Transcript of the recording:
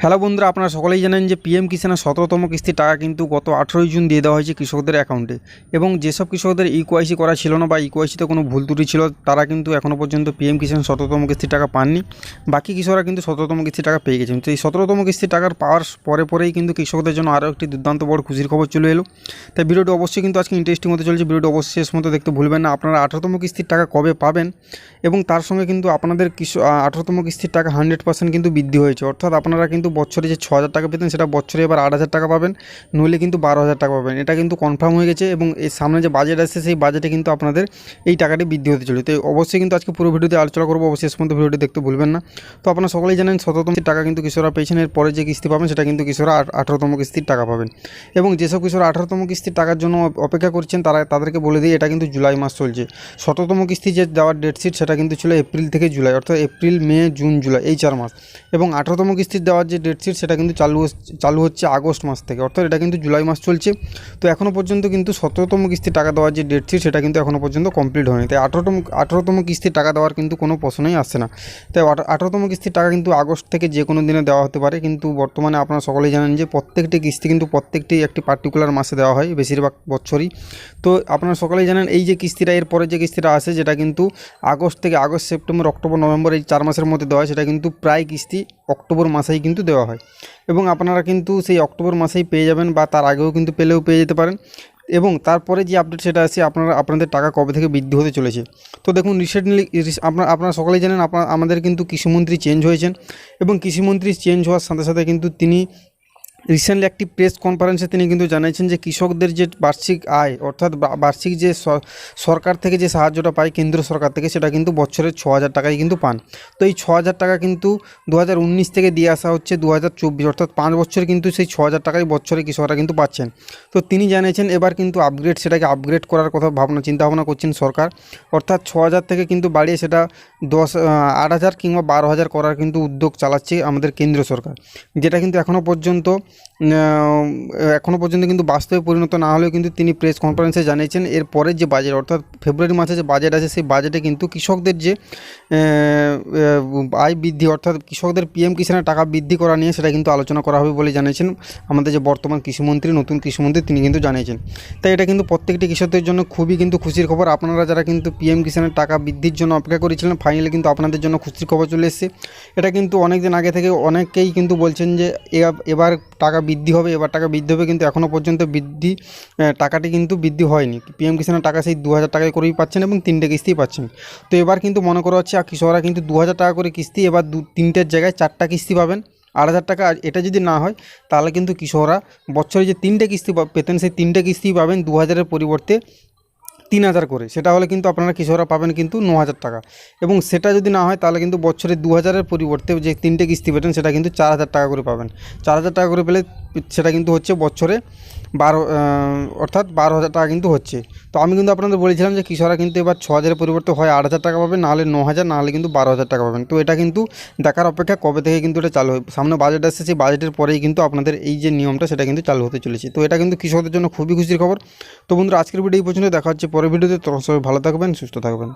Hello বন্ধুরা, আপনারা সকলেই জানেন যে পিএম কিষাণের 17তম কিস্তির টাকা কিন্তু গত 18ই জুন দিয়ে দেওয়া হয়েছে কৃষকদের অ্যাকাউন্টে। এবং যেসব কৃষকদের ইকেওয়াইসি করা ছিল না বা ইকেওয়াইসিতে কোনো ভুল ত্রুটি ছিল, তারা কিন্তু এখনও পর্যন্ত পিএম কিষাণ 17তম কিস্তির টাকা পাননি। বাকি কৃষকরা কিন্তু 17তম কিস্তির টাকা পেয়ে গেছেন। তো এই 17তম কিস্তির টাকার পাওয়ার পরেই কিন্তু কৃষকদের জন্য আরও একটি দুর্দান্ত বড় খুশির খবর চলে এলো। তাই ভিডিওটি অবশ্যই কিন্তু আজকে ইন্টারেস্টিং হতে চলেছে। ভিডিওটি অবশ্যই শেষ মতো দেখতে ভুলবেন না। আপনারা 18তম কিস্তির টাকা কবে পাবেন এবং তার সঙ্গে কিন্তু আপনাদের 18তম কিস্তির টাকা 100% কিন্তু বৃদ্ধি হয়েছে। অর্থাৎ আপনারা কিন্তু বছরে যে 6,000 টাকা পেতেন সেটা বছরে এবার 8,000 টাকা পাবেন, নইলে কিন্তু 12,000 টাকা পাবেন। এটা কিন্তু কনফার্ম হয়ে গেছে এবং এর সামনে যে বাজেট আসছে সেই বাজেটে কিন্তু আপনাদের এই টাকাটি বৃদ্ধি হতে চলে। তো অবশ্যই কিন্তু আজকে পুরো ভিডিওতে আলোচনা করবো, অবশ্যই শেষ পর্যন্ত ভিডিওটি দেখতে ভুলবেন না। তো আপনারা সকলেই জানেন 17তম টাকা কিন্তু কৃষকরা পেয়েছেন। এর পরে যে কিস্তি পাবেন সেটা কিন্তু কৃষকরা 18তম কিস্তির টাকা পাবেন। এবং যেসব কৃষকরা 18তম কিস্তির টাকার জন্য অপেক্ষা করছেন তাদেরকে বলে দিই, এটা কিন্তু জুলাই মাস চলছে। 17তম কিস্তি যে দেওয়ার ডেটশিট সেটা কিন্তু ছিল এপ্রিল থেকে জুলাই, অর্থাৎ এপ্রিল, মে, জুন, জুলাই এই 4 মাস। এবং 18তম কিস্তির দেওয়ার যে ডেটশিট সেটা কিন্তু চালু হচ্ছে আগস্ট মাস থেকে, অর্থাৎ এটা কিন্তু জুলাই মাস চলছে। তো এখনও পর্যন্ত কিন্তু 17তম কিস্তির টাকা দেওয়ার যে ডেটশিট সেটা কিন্তু এখনও পর্যন্ত কমপ্লিট হয়নি। তাই 18তম কিস্তির টাকা দেওয়ার কিন্তু কোনো প্রশ্নই আসছে না। তাই 18তম কিস্তির টাকা কিন্তু আগস্ট থেকে যে কোনো দিনে দেওয়া হতে পারে, কিন্তু বর্তমানে আপনারা সকলেই জানেন যে প্রত্যেকটি কিস্তি কিন্তু প্রত্যেকটি একটি পার্টিকুলার মাসে দেওয়া হয় বেশিরভাগ বছরই। তো আপনারা সকলেই জানেন এই যে কিস্তিটা, এর পরে যে কিস্তিটা আসে যেটা কিন্তু আগস্ট, সেপ্টেম্বর, অক্টোবর, নভেম্বর এই 4 মাসের মধ্যে দেওয়া হয়, সেটা কিন্তু প্রায় কিস্তি অক্টোবর মাসেই কিন্তু দেওয়া হয়। এবং আপনারা কিন্তু সেই অক্টোবর মাসেই পেয়ে যাবেন বা তার আগেও কিন্তু পেয়ে যেতে পারেন। এবং তারপরে যে আপডেট সেটা আছে আপনাদের টাকা কবে থেকে বৃদ্ধি হতে চলেছে। তো দেখুন, রিসেন্টলি আপনারা সকলেই জানেন আমাদের কিন্তু কৃষিমন্ত্রী চেঞ্জ হয়েছেন। এবং কৃষিমন্ত্রী চেঞ্জ হওয়ার সাথে সাথে কিন্তু তিনি রিসেন্টলি একটি প্রেস কনফারেন্সে তিনি কিন্তু জানিয়েছেন যে কৃষকদের যে বার্ষিক আয়, অর্থাৎ বার্ষিক যে সরকার থেকে যে সাহায্যটা পায় কেন্দ্র সরকার থেকে, সেটা কিন্তু বছরে 6,000 টাকাই কিন্তু পান। তো এই 6,000 টাকা কিন্তু 2019 থেকে দিয়ে আসা হচ্ছে 2024, অর্থাৎ 5 বছরে কিন্তু সেই 6,000 টাকাই বছরে কৃষকরা কিন্তু পাচ্ছেন। তো তিনি জানিয়েছেন এবার কিন্তু সেটাকে আপগ্রেড করার কথা চিন্তাভাবনা করছেন সরকার। অর্থাৎ 6,000 থেকে কিন্তু বাড়িয়ে সেটা 8,000 কিংবা 12,000 করার কিন্তু উদ্যোগ চালাচ্ছে আমাদের কেন্দ্র সরকার, যেটা কিন্তু এখনও পর্যন্ত কিন্তু বাস্তবে পরিণত না হলেও কিন্তু তিনি প্রেস কনফারেন্সে জানিয়েছেন এর পরের যে বাজেট, অর্থাৎ ফেব্রুয়ারি মাসে যে বাজেট আছে সেই বাজেটে কিন্তু কৃষকদের যে আয় বৃদ্ধি, অর্থাৎ কৃষকদের পিএম কিষাণের টাকা বৃদ্ধি করা নিয়ে সেটা কিন্তু আলোচনা করা হবে বলে জানিয়েছেন আমাদের যে বর্তমান নতুন কৃষিমন্ত্রী তিনি কিন্তু জানিয়েছেন। তাই এটা কিন্তু প্রত্যেকটি কৃষকদের জন্য খুবই কিন্তু খুশির খবর। আপনারা যারা কিন্তু পিএম কিষাণের টাকা বৃদ্ধির জন্য অপেক্ষা করেছিলেন, ফাইনালি কিন্তু আপনাদের জন্য খুশির খবর চলে এসেছে। এটা কিন্তু অনেক দিন আগে থেকে অনেকেই কিন্তু বলছেন যে এবার টাকা বৃদ্ধি হবে, কিন্তু এখনও পর্যন্ত টাকাটি কিন্তু বৃদ্ধি হয়নি। পিএম কিষাণের টাকা সেই 2,000 টাকায় করেই পাচ্ছেন এবং 3টে কিস্তি পাচ্ছেন। তো এবার কিন্তু মনে করা হচ্ছে কৃষকরা কিন্তু 2,000 টাকা করে কিস্তি এবার 3টের জায়গায় 4টা কিস্তি পাবেন 8,000 টাকা। আর এটা যদি না হয় তাহলে কিন্তু কৃষকরা বছরে যে 3টে কিস্তি পেতেন সেই 3টে কিস্তি পাবেন 2,000-এর পরিবর্তে 3,000 করে। সেটা হলে কিন্তু আপনারা কৃষকরা পাবেন কিন্তু 9,000 টাকা। এবং সেটা যদি না হয় তাহলে কিন্তু বছরে 2,000-এর পরিবর্তে যে 3টে কিস্তি পেতেন সেটা কিন্তু 4,000 টাকা করে পাবেন। 4,000 টাকা করে পেলে সেটা কিন্তু হচ্ছে বছরে অর্থাৎ 12,000 টাকা কিন্তু হচ্ছে। তো আমি কিন্তু আপনাদের বলেছিলাম যে কৃষকরা কিন্তু এবার 6,000-এর পরিবর্তে হয় 8,000 টাকা পাবেন, নাহলে 9,000, নাহলে কিন্তু 12,000 টাকা পাবেন। তো এটা কিন্তু দেখার অপেক্ষা কবে থেকে কিন্তু এটা চালু হয়। সামনে বাজেট আসছে, সেই বাজেটের পরেই কিন্তু আপনাদের এই যে নিয়মটা সেটা কিন্তু চালু হতে চলেছে। তো এটা কিন্তু কৃষকদের জন্য খুবই খুশির খবর। তো বন্ধুরা, আজকের ভিডিও এই পর্যন্ত। দেখা হচ্ছে পরের ভিডিওতে। তখন সবাই ভালো থাকবেন, সুস্থ থাকবেন।